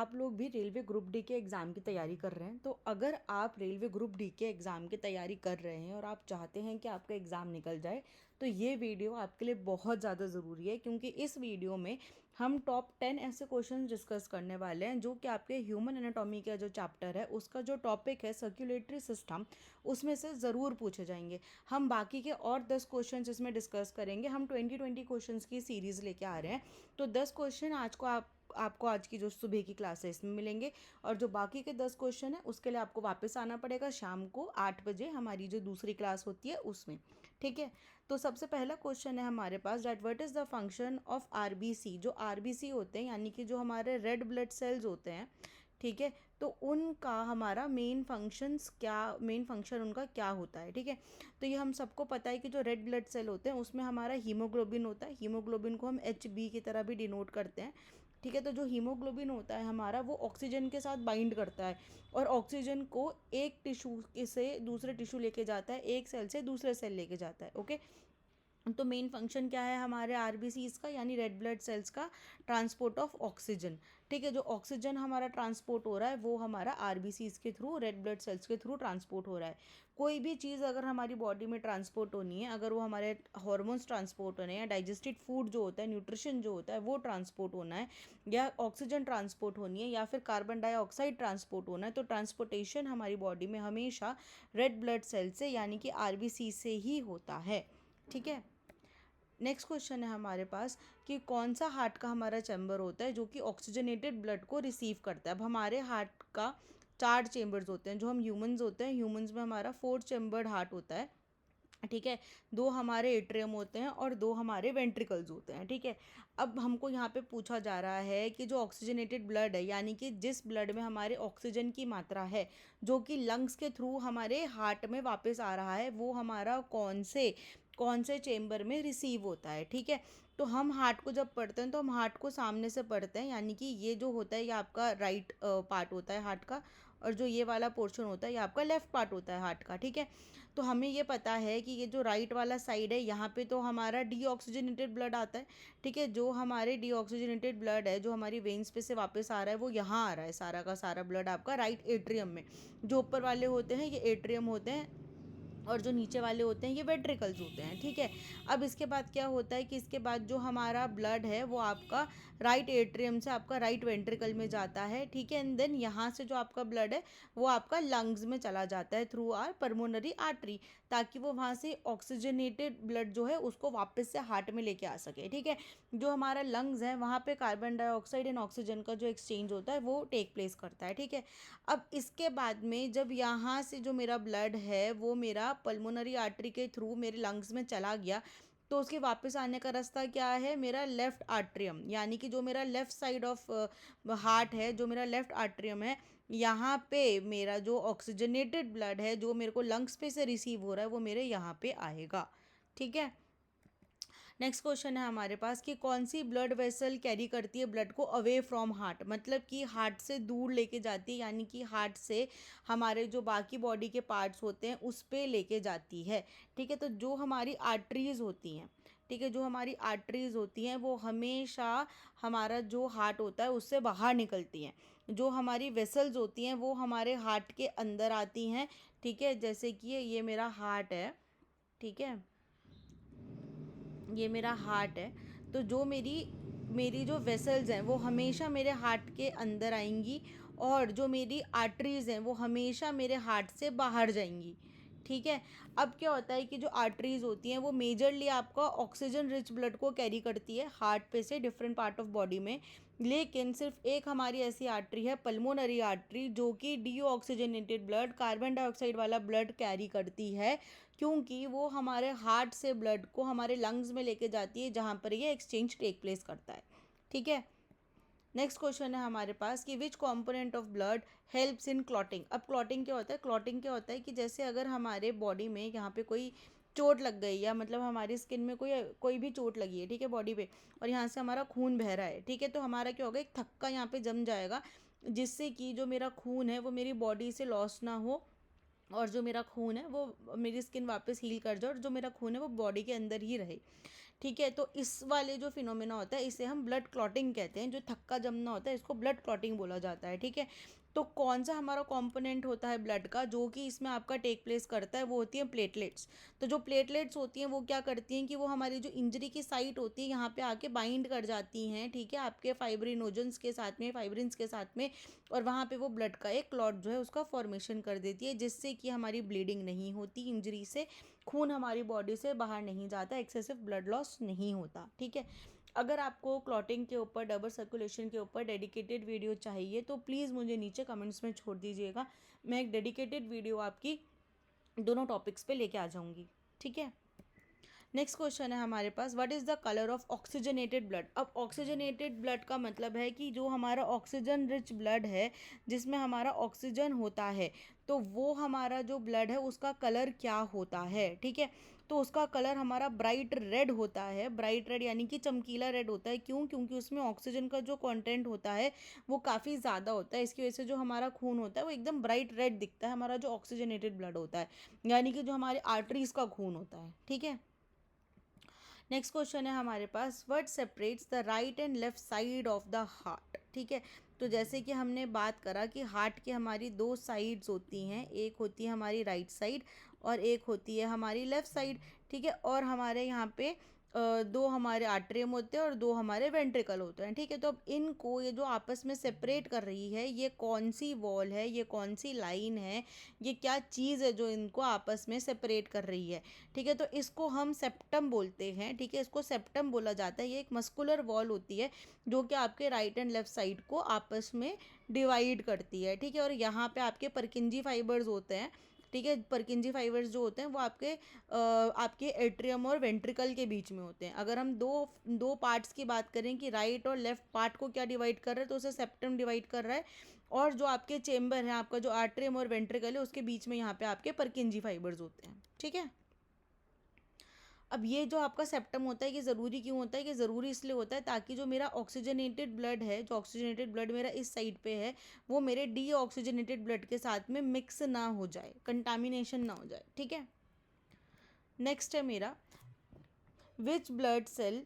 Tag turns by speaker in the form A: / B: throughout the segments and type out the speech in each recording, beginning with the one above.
A: आप लोग भी रेलवे ग्रुप डी के एग्ज़ाम की तैयारी कर रहे हैं, तो अगर आप रेलवे ग्रुप डी के एग्ज़ाम की तैयारी कर रहे हैं और आप चाहते हैं कि आपका एग्ज़ाम निकल जाए, तो ये वीडियो आपके लिए बहुत ज़्यादा ज़रूरी है, क्योंकि इस वीडियो में हम टॉप 10 ऐसे क्वेश्चन डिस्कस करने वाले हैं जो कि आपके ह्यूमन एनाटॉमी का जो चैप्टर है उसका जो टॉपिक है सर्कुलेटरी सिस्टम, उसमें से ज़रूर पूछे जाएंगे। हम बाकी के और 10 क्वेश्चन इसमें डिस्कस करेंगे। हम 20 क्वेश्चन की सीरीज़ लेके आ रहे हैं, तो 10 क्वेश्चन आज को आपको आज की जो सुबह की क्लास है इसमें मिलेंगे, और जो बाकी के 10 क्वेश्चन है उसके लिए आपको वापस आना पड़ेगा शाम को 8 बजे हमारी जो दूसरी क्लास होती है उसमें। ठीक है, तो सबसे पहला क्वेश्चन है हमारे पास, that what is the function of RBC. जो आरबीसी होते हैं यानी कि जो हमारे रेड ब्लड सेल्स होते हैं, ठीक है, तो उनका हमारा मेन फंक्शन उनका क्या होता है। ठीक है, तो ये हम सबको पता है कि जो रेड ब्लड सेल होते हैं उसमें हमारा हीमोग्लोबिन होता है। हीमोग्लोबिन को हम HB की तरह भी डिनोट करते हैं। ठीक है, तो जो हीमोग्लोबिन होता है हमारा वो ऑक्सीजन के साथ बाइंड करता है और ऑक्सीजन को एक टिश्यू से दूसरे टिश्यू लेके जाता है, एक सेल से दूसरे सेल लेके जाता है। ओके, तो मेन फंक्शन क्या है हमारे आरबीसीज का, यानी रेड ब्लड सेल्स का, ट्रांसपोर्ट ऑफ ऑक्सीजन। ठीक है, जो ऑक्सीजन हमारा ट्रांसपोर्ट हो रहा है वो हमारा आरबीसीज के थ्रू, रेड ब्लड सेल्स के थ्रू ट्रांसपोर्ट हो रहा है। कोई भी चीज़ अगर हमारी बॉडी में ट्रांसपोर्ट होनी है, अगर वो हमारे हार्मोन्स ट्रांसपोर्ट होने हैं, डाइजेस्टेड फूड जो होता है, न्यूट्रिशन जो होता है वो ट्रांसपोर्ट होना है, या ऑक्सीजन ट्रांसपोर्ट होनी है, या फिर कार्बन डाइऑक्साइड ट्रांसपोर्ट होना है, तो ट्रांसपोर्टेशन हमारी बॉडी में हमेशा रेड ब्लड सेल से यानी कि आरबीसी से ही होता है। ठीक है, नेक्स्ट क्वेश्चन है हमारे पास कि कौन सा हार्ट का हमारा चैम्बर होता है जो कि ऑक्सीजनेटेड ब्लड को रिसीव करता है। अब हमारे हार्ट का 4 चेम्बर्स होते हैं। जो हम ह्यूमंस होते हैं, ह्यूमंस में हमारा 4 चेम्बर्ड हार्ट होता है। ठीक है, 2 हमारे एट्रियम होते हैं और 2 हमारे वेंट्रिकल्स होते हैं। ठीक है, अब हमको यहाँ पे पूछा जा रहा है कि जो ऑक्सीजनेटेड ब्लड है, यानी कि जिस ब्लड में हमारे ऑक्सीजन की मात्रा है जो कि लंग्स के थ्रू हमारे हार्ट में वापस आ रहा है, वो हमारा कौन से चेम्बर में रिसीव होता है। ठीक है, तो हम हार्ट को जब पढ़ते हैं तो हम हार्ट को सामने से पढ़ते हैं, यानी कि ये जो होता है ये आपका राइट पार्ट होता है हार्ट का, और जो ये वाला पोर्शन होता है ये आपका लेफ्ट पार्ट होता है हार्ट का। ठीक है, तो हमें ये पता है कि ये जो राइट वाला साइड है यहाँ पे तो हमारा डीऑक्सीजनेटेड ब्लड आता है। ठीक है, जो हमारे डीऑक्सीजनेटेड ब्लड है जो हमारी वेन्स पे से वापस आ रहा है वो यहाँ आ रहा है, सारा का सारा ब्लड आपका राइट एट्रियम में। जो ऊपर वाले होते हैं ये एट्रियम होते हैं और जो नीचे वाले होते हैं ये वेंट्रिकल्स होते हैं। ठीक है, अब इसके बाद क्या होता है कि इसके बाद जो हमारा ब्लड है वो आपका राइट एट्रियम से आपका राइट वेंट्रिकल में जाता है। ठीक है, एंड देन यहाँ से जो आपका ब्लड है वो आपका लंग्स में चला जाता है थ्रू आर पल्मोनरी आर्टरी, ताकि वो वहाँ से ऑक्सीजनेटेड ब्लड जो है उसको वापस से हार्ट में लेके आ सके। ठीक है, जो हमारा लंग्स है वहाँ पे कार्बन डाइऑक्साइड एंड ऑक्सीजन का जो एक्सचेंज होता है वो टेक प्लेस करता है। ठीक है, अब इसके बाद में जब यहाँ से जो मेरा ब्लड है वो मेरा पल्मोनरी आर्टरी के थ्रू मेरे लंग्स में चला गया, तो उसके वापस आने का रास्ता क्या है, मेरा लेफ्ट आर्ट्रियम, यानी कि जो मेरा लेफ्ट साइड ऑफ हार्ट है, जो मेरा लेफ्ट आर्ट्रियम है, यहाँ पे मेरा जो ऑक्सीजनेटेड ब्लड है जो मेरे को लंग्स पे से रिसीव हो रहा है वो मेरे यहाँ पे आएगा। ठीक है, नेक्स्ट क्वेश्चन है हमारे पास कि कौन सी ब्लड वेसल कैरी करती है ब्लड को अवे फ्रॉम हार्ट, मतलब कि हार्ट से दूर लेके जाती है, यानी कि हार्ट से हमारे जो बाकी बॉडी के पार्ट्स होते हैं उस पे लेके जाती है। ठीक है, तो जो हमारी आर्टरीज होती हैं, ठीक है, जो हमारी आर्टरीज होती हैं वो हमेशा हमारा जो हार्ट होता है उससे बाहर निकलती हैं। जो हमारी वेसल्स होती हैं वो हमारे हार्ट के अंदर आती हैं। ठीक है, जैसे कि ये मेरा हार्ट है। ठीक है, ये मेरा हार्ट है, तो जो मेरी मेरी जो वेसल्स हैं वो हमेशा मेरे हार्ट के अंदर आएंगी, और जो मेरी आर्टरीज़ हैं वो हमेशा मेरे हार्ट से बाहर जाएंगी। ठीक है, अब क्या होता है कि जो आर्टरीज़ होती हैं वो मेजरली आपका ऑक्सीजन रिच ब्लड को कैरी करती है हार्ट पे से डिफरेंट पार्ट ऑफ बॉडी में, लेकिन सिर्फ एक हमारी ऐसी आर्टरी है पल्मोनरी आर्टरी जो कि डीऑक्सीजनेटेड ब्लड, कार्बन डाइऑक्साइड वाला ब्लड कैरी करती है, क्योंकि वो हमारे हार्ट से ब्लड को हमारे लंग्स में लेके जाती है जहाँ पर ये एक्सचेंज टेक प्लेस करता है। ठीक है, नेक्स्ट क्वेश्चन है हमारे पास कि विच component of blood helps in clotting. अब क्लॉटिंग क्या होता है, क्लॉटिंग क्या होता है कि जैसे अगर हमारे बॉडी में यहाँ पे कोई चोट लग गई, या मतलब हमारी स्किन में कोई कोई भी चोट लगी है, ठीक है, बॉडी पे, और यहाँ से हमारा खून बह रहा है, ठीक है, तो हमारा क्या होगा, एक थक्का यहाँ पे जम जाएगा, जिससे कि जो मेरा खून है वो मेरी बॉडी से लॉस ना हो, और जो मेरा खून है वो मेरी स्किन वापस हील कर जाए, और जो मेरा खून है वो बॉडी के अंदर ही रहे। ठीक है। तो इस वाले जो फिनोमेना होता है इसे हम ब्लड क्लॉटिंग कहते हैं, जो थक्का जमना होता है इसको ब्लड क्लॉटिंग बोला जाता है। ठीक है। तो कौन सा हमारा कंपोनेंट होता है ब्लड का जो कि इसमें आपका टेक प्लेस करता है, वो होती है प्लेटलेट्स। तो जो प्लेटलेट्स होती हैं वो क्या करती हैं कि वो हमारी जो इंजरी की साइट होती है यहाँ पे आके बाइंड कर जाती हैं, ठीक है, आपके फाइब्रिनोजेंस के साथ में, फाइब्रिन्स के साथ में, और वहाँ पे वो ब्लड का एक क्लॉट जो है उसका फॉर्मेशन कर देती है, जिससे कि हमारी ब्लीडिंग नहीं होती इंजरी से, खून हमारी बॉडी से बाहर नहीं जाता, एक्सेसिव ब्लड लॉस नहीं होता। ठीक है। अगर आपको क्लॉटिंग के ऊपर, डबल सर्कुलेशन के ऊपर डेडिकेटेड वीडियो चाहिए तो प्लीज़ मुझे नीचे कमेंट्स में छोड़ दीजिएगा, मैं एक डेडिकेटेड वीडियो आपकी दोनों टॉपिक्स पे लेके आ जाऊंगी। ठीक है। नेक्स्ट क्वेश्चन है हमारे पास, what is the colour of oxygenated blood. अब ऑक्सीजनेटेड ब्लड का मतलब है कि जो हमारा ऑक्सीजन रिच ब्लड है, जिसमें हमारा ऑक्सीजन होता है, तो वो हमारा जो ब्लड है उसका कलर क्या होता है। ठीक है। तो उसका कलर हमारा ब्राइट रेड होता है। ब्राइट रेड यानी कि चमकीला रेड होता है। क्यों? क्योंकि उसमें ऑक्सीजन का जो कंटेंट होता है वो काफ़ी ज़्यादा होता है। इसकी वजह से जो हमारा खून होता है वो एकदम ब्राइट रेड दिखता है, हमारा जो ऑक्सीजनेटेड ब्लड होता है, यानी कि जो हमारे आर्टरीज का खून होता है। ठीक है। नेक्स्ट क्वेश्चन है हमारे पास, what separates the right and left side of the heart. ठीक है। तो जैसे कि हमने बात करा कि हार्ट की हमारी दो साइड्स होती हैं, एक होती है हमारी राइट साइड और एक होती है हमारी लेफ्ट साइड। ठीक है। और हमारे यहाँ पे दो हमारे आर्टरियम होते हैं और दो हमारे वेंट्रिकल होते हैं। ठीक है। तो अब इनको, ये जो आपस में सेपरेट कर रही है, ये कौन सी वॉल है, ये कौन सी लाइन है, ये क्या चीज़ है जो इनको आपस में सेपरेट कर रही है। ठीक है। तो इसको हम सेप्टम बोलते हैं। ठीक है। इसको सेप्टम बोला जाता है। ये एक मस्कुलर वॉल होती है जो कि आपके राइट एंड लेफ्ट साइड को आपस में डिवाइड करती है। ठीक है। और यहाँ पे आपके परकिंजी फाइबर्स होते हैं। ठीक है। परकिंजी फाइबर्स जो होते हैं वो आपके एट्रियम और वेंट्रिकल के बीच में होते हैं। अगर हम दो दो पार्ट्स की बात करें कि राइट और लेफ्ट पार्ट को क्या डिवाइड कर रहा है, तो उसे सेप्टम डिवाइड कर रहा है। और जो आपके चेम्बर है, आपका जो आर्टरियम और वेंट्रिकल है, उसके बीच में यहाँ पे आपके परकिंजी फाइबर्स होते हैं। ठीक है। अब ये जो आपका सेप्टम होता है, ये ज़रूरी क्यों होता है? कि ज़रूरी इसलिए होता है ताकि जो मेरा ऑक्सीजनेटेड ब्लड है, जो ऑक्सीजनेटेड ब्लड मेरा इस साइड पे है, वो मेरे डी ऑक्सीजनेटेड ब्लड के साथ में मिक्स ना हो जाए, कंटामिनेशन ना हो जाए। ठीक है। नेक्स्ट है मेरा, which blood cell,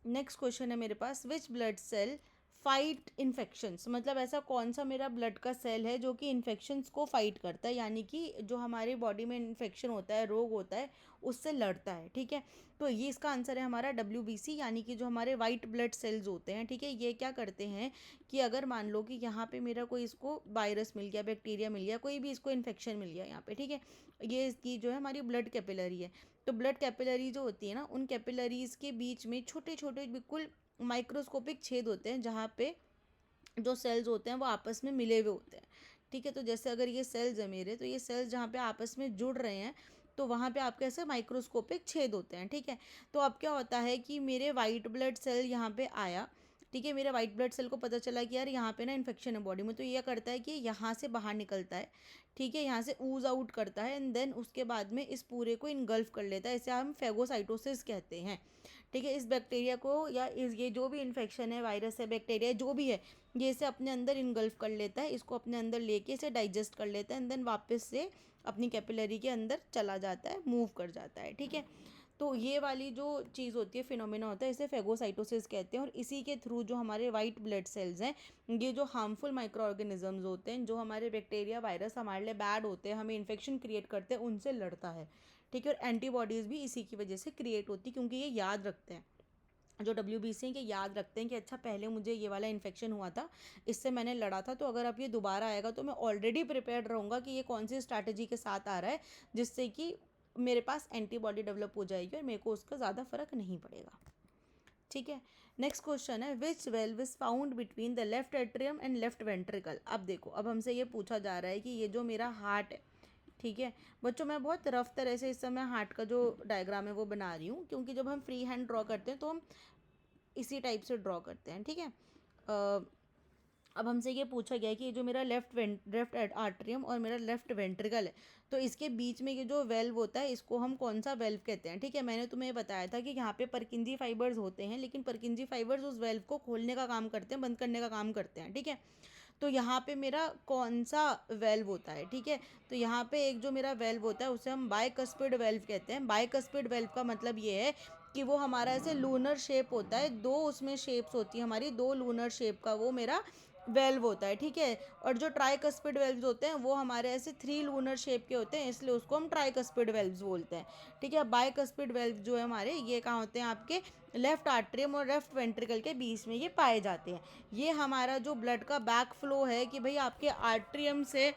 A: next question है मेरे पास, which blood cell fight infections. मतलब ऐसा कौन सा मेरा ब्लड का सेल है जो कि इन्फेक्शंस को फाइट करता है, यानी कि जो हमारे बॉडी में इन्फेक्शन होता है, रोग होता है, उससे लड़ता है। ठीक है। तो ये इसका आंसर है हमारा WBC, यानी कि जो हमारे वाइट ब्लड सेल्स होते हैं। ठीक है। ये क्या करते हैं कि अगर मान लो कि यहाँ पे मेरा कोई, इसको वायरस मिल गया, बैक्टीरिया मिल गया, कोई भी इसको इन्फेक्शन मिल गया यहाँ पे। ठीक है। ये इसकी जो है हमारी ब्लड कैपिलरी है। तो ब्लड कैपिलरी जो होती है ना, उन कैपिलरीज के बीच में छोटे छोटे बिल्कुल माइक्रोस्कोपिक छेद होते हैं जहाँ पे जो सेल्स होते हैं वो आपस में मिले हुए होते हैं। ठीक है। तो जैसे अगर ये सेल्स है मेरे, तो ये सेल्स जहाँ पे आपस में जुड़ रहे हैं, तो वहाँ पे आपके ऐसे माइक्रोस्कोपिक छेद होते हैं। ठीक है। तो अब क्या होता है कि मेरे वाइट ब्लड सेल यहाँ पे आया। ठीक है। मेरे वाइट ब्लड सेल को पता चला कि यार यहाँ पे ना इन्फेक्शन है बॉडी में, तो ये करता है कि यहाँ से बाहर निकलता है। ठीक है। यहाँ से ऊज आउट करता है एंड देन उसके बाद में इस पूरे को इनगल्फ कर लेता है। इसे हम फेगोसाइटोसिस कहते हैं। ठीक है। इस बैक्टीरिया को, या इस, ये जो भी इन्फेक्शन है, वायरस है, बैक्टीरिया जो भी है, ये इसे अपने अंदर इनगल्फ कर लेता है, इसको अपने अंदर लेके इसे डाइजेस्ट कर लेता है एंड देन वापस से अपनी कैपिलरी के अंदर चला जाता है, मूव कर जाता है। ठीक है। तो ये वाली जो चीज़ होती है, फिनोमेना होता है, इसे फेगोसाइटोसिस कहते हैं। और इसी के थ्रू जो हमारे वाइट ब्लड सेल्स हैं, ये जो हार्मफुल माइक्रो ऑर्गेनिजम्स होते हैं, जो हमारे बैक्टीरिया, वायरस हमारे लिए बैड होते हैं, हमें इन्फेक्शन क्रिएट करते हैं, उनसे लड़ता है। ठीक है। और एंटीबॉडीज़ भी इसी की वजह से क्रिएट होती है, क्योंकि ये याद रखते हैं, जो WBC के याद रखते हैं कि अच्छा पहले मुझे ये वाला इन्फेक्शन हुआ था, इससे मैंने लड़ा था, तो अगर अब ये दोबारा आएगा तो मैं ऑलरेडी प्रिपेयर्ड रहूँगा कि ये कौन सी स्ट्रैटेजी के साथ आ रहा है, जिससे कि मेरे पास एंटीबॉडी डेवलप हो जाएगी और मेरे को उसका ज़्यादा फर्क नहीं पड़ेगा। ठीक है। नेक्स्ट क्वेश्चन है, which valve is found between the left atrium and left ventricle. अब देखो, अब हमसे ये पूछा जा रहा है कि ये जो मेरा हार्ट है, ठीक है बच्चों, मैं बहुत रफ तरह से इस समय हार्ट का जो डायग्राम है वो बना रही हूँ, क्योंकि जब हम फ्री हैंड ड्रॉ करते हैं तो हम इसी टाइप से ड्रॉ करते हैं। ठीक है। अब हमसे ये पूछा गया है कि ये जो मेरा लेफ्ट आर्टरियम और मेरा लेफ्ट वेंट्रिकल है, तो इसके बीच में ये जो वेल्व होता है, इसको हम कौन सा वेल्व कहते हैं। ठीक है। मैंने तुम्हें बताया था कि यहाँ पे परकिंजी फाइबर्स होते हैं, लेकिन परकिंजी फाइबर्स उस वेल्व को खोलने का काम करते हैं, बंद करने का काम करते हैं। ठीक है। तो यहाँ पे मेरा कौन सा वेल्व होता है। ठीक है। तो यहाँ पे एक जो मेरा वेल्व होता है उसे हम बाइकस्पिड वेल्व कहते हैं। बाइकस्पिड वेल्व का मतलब ये है कि वो हमारा ऐसे लूनर शेप होता है, दो उसमें शेप्स होती है हमारी, दो लूनर शेप का वो मेरा वेल्व होता है, ठीक है। और जो ट्राइकस्पिड वेल्व्स होते हैं वो हमारे ऐसे 3 लूनर शेप के होते हैं, इसलिए उसको हम ट्राइकस्पिड वेल्व्स बोलते हैं, ठीक है। बाइकस्पिड वेल्व जो है हमारे, ये कहाँ होते हैं आपके लेफ्ट आर्टरियम और लेफ्ट वेंट्रिकल के बीच में ये पाए जाते हैं। ये हमारा जो ब्लड का बैक फ्लो है कि भाई आपके आर्टरियम से,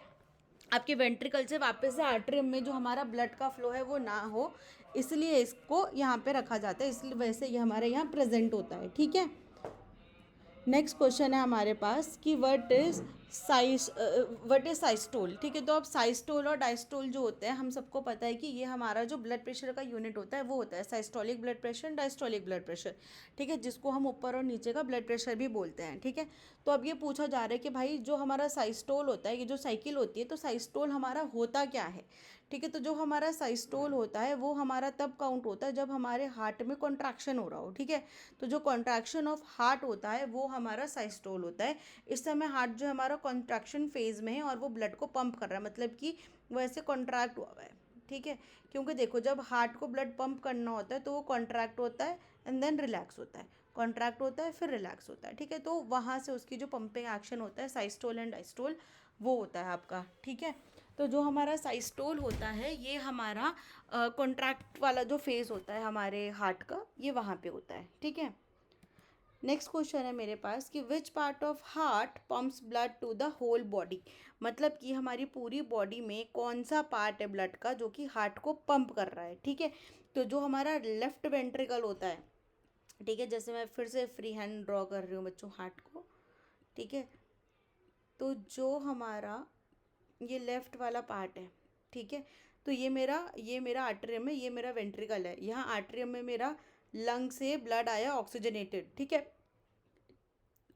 A: आपके वेंट्रिकल से वापस से आर्टरियम में जो हमारा ब्लड का फ्लो है वो ना हो, इसलिए इसको यहाँ पे रखा जाता है, इसलिए वैसे ये हमारे यहाँ प्रेजेंट होता है, ठीक है। नेक्स्ट क्वेश्चन है हमारे पास कि व्हाट इज साइस्टोल, ठीक है। तो अब साइस्टोल और डायस्टोल जो होते हैं, हम सबको पता है कि ये हमारा जो ब्लड प्रेशर का यूनिट होता है वो होता है systolic blood pressure, diastolic blood pressure, ठीक है, जिसको हम ऊपर और नीचे का ब्लड प्रेशर भी बोलते हैं, ठीक है। तो अब ये पूछा जा रहा है कि भाई जो हमारा साइस्टोल होता है, ये जो साइकिल होती है, तो साइस्टोल हमारा होता क्या है, ठीक है। तो जो हमारा साइस्टोल होता है वो हमारा तब काउंट होता है जब हमारे हार्ट में कॉन्ट्रैक्शन हो रहा हो, ठीक है। तो जो कॉन्ट्रैक्शन ऑफ हार्ट होता है वो हमारा साइस्टोल होता है। इस समय हार्ट जो हमारा कॉन्ट्रैक्शन फेज में है और वो ब्लड को पंप कर रहा है, मतलब कि वो ऐसे कॉन्ट्रैक्ट हुआ है, ठीक है। क्योंकि देखो जब हार्ट को ब्लड पंप करना होता है तो वो कॉन्ट्रैक्ट होता है एंड देन रिलैक्स होता है, कॉन्ट्रैक्ट होता है फिर रिलैक्स होता है, ठीक है। तो वहाँ से उसकी जो पंपिंग एक्शन होता है साइस्टोल एंड डायस्टोल वो होता है आपका, ठीक है। तो जो हमारा साइस्टोल होता है ये हमारा कॉन्ट्रैक्ट वाला जो फेज होता है हमारे हार्ट का, ये वहाँ पे होता है, ठीक है। नेक्स्ट क्वेश्चन है मेरे पास कि which part of heart pumps blood to the whole body, मतलब कि हमारी पूरी बॉडी में कौन सा पार्ट है ब्लड का जो कि हार्ट को पंप कर रहा है, ठीक है। तो जो हमारा लेफ्ट वेंट्रिकल होता है, ठीक है, जैसे मैं फिर से फ्री हैंड ड्रॉ कर रही हूँ बच्चों हार्ट को, ठीक है। तो जो हमारा ये लेफ्ट वाला पार्ट है, ठीक है। तो ये मेरा आर्टरियम है, ये मेरा वेंट्रिकल है, यहाँ आर्टरियम में मेरा लंग से ब्लड आया ऑक्सीजनेटेड, ठीक है।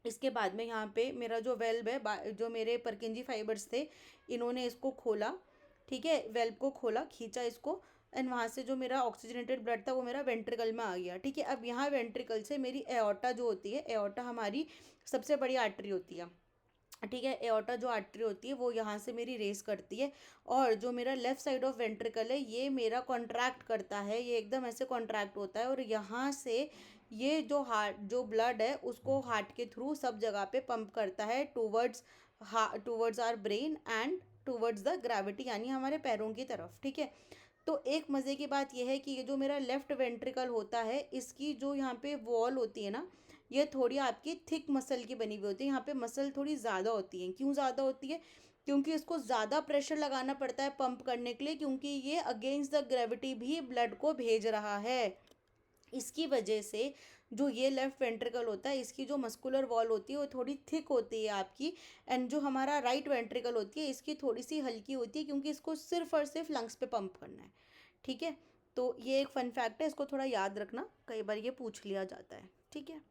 A: इसके बाद में यहाँ पे मेरा जो वेल्व है, जो मेरे परकिंजी फाइबर्स थे, इन्होंने इसको खोला, ठीक है, वेल्व को खोला, खींचा इसको, एंड वहाँ से जो मेरा ऑक्सीजनेटेड ब्लड था वो मेरा वेंट्रिकल में आ गया, ठीक है। अब यहाँ वेंट्रिकल से मेरी एओर्टा जो होती है, एओर्टा हमारी सबसे बड़ी आर्टरी होती है, ठीक है। एओर्टा जो आर्टरी होती है वो यहाँ से मेरी रेस करती है, और जो मेरा लेफ्ट साइड ऑफ वेंट्रिकल है ये मेरा कॉन्ट्रैक्ट करता है, ये एकदम ऐसे कॉन्ट्रैक्ट होता है, और यहाँ से ये जो हार्ट जो ब्लड है उसको हार्ट के थ्रू सब जगह पे पंप करता है towards our brain and towards the gravity, यानी हमारे पैरों की तरफ, ठीक है। तो एक मज़े की बात यह है कि ये जो मेरा लेफ्ट वेंट्रिकल होता है इसकी जो यहाँ पे वॉल होती है ना, ये थोड़ी आपकी थिक मसल की बनी हुई होती है, यहाँ पे मसल थोड़ी ज़्यादा होती है। क्यों ज़्यादा होती है? क्योंकि इसको ज़्यादा प्रेशर लगाना पड़ता है पंप करने के लिए, क्योंकि ये अगेंस्ट द ग्रेविटी भी ब्लड को भेज रहा है। इसकी वजह से जो ये लेफ्ट वेंट्रिकल होता है इसकी जो मस्कुलर वॉल होती है वो थोड़ी थिक होती है आपकी, एंड जो हमारा राइट वेंट्रिकल होती है इसकी थोड़ी सी हल्की होती है, क्योंकि इसको सिर्फ और सिर्फ लंग्स पे पंप करना है, ठीक है। तो ये एक फन फैक्ट है, इसको थोड़ा याद रखना, कई बार ये पूछ लिया जाता है, ठीक है।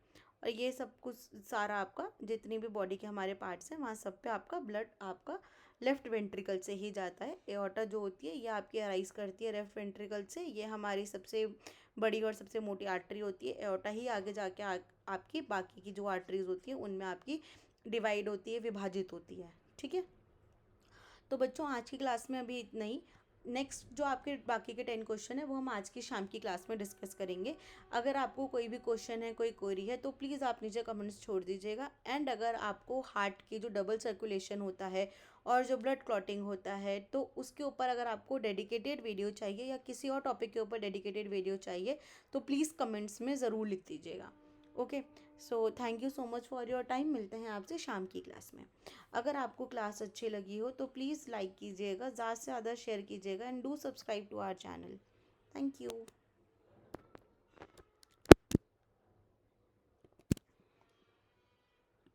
A: और ये सब कुछ सारा आपका जितनी भी बॉडी के हमारे पार्ट्स हैं वहाँ सब पे आपका ब्लड आपका लेफ्ट वेंट्रिकल से ही जाता है। एओर्टा जो होती है ये आपकी अराइज करती है लेफ्ट वेंट्रिकल से, ये हमारी सबसे बड़ी और सबसे मोटी आर्टरी होती है। एओर्टा ही आगे जाके आपकी बाकी की जो आर्टरीज होती है उनमें आपकी डिवाइड होती है, विभाजित होती है, ठीक है। तो बच्चों आज की क्लास में अभी इतना ही। नेक्स्ट जो आपके बाकी के 10 क्वेश्चन है वो हम आज की शाम की क्लास में डिस्कस करेंगे। अगर आपको कोई भी क्वेश्चन है, कोई क्वेरी है, तो प्लीज़ आप नीचे कमेंट्स छोड़ दीजिएगा। एंड अगर आपको हार्ट की जो डबल सर्कुलेशन होता है और जो ब्लड क्लॉटिंग होता है, तो उसके ऊपर अगर आपको डेडिकेटेड वीडियो चाहिए या किसी और टॉपिक के ऊपर डेडिकेटेड वीडियो चाहिए तो प्लीज़ कमेंट्स में ज़रूर लिख दीजिएगा। Okay, so thank you so much for your time. मिलते हैं आपसे शाम की क्लास में। अगर आपको क्लास अच्छी लगी हो तो प्लीज़ लाइक कीजिएगा, ज़्यादा से ज़्यादा शेयर कीजिएगा, and do subscribe to our channel. Thank you.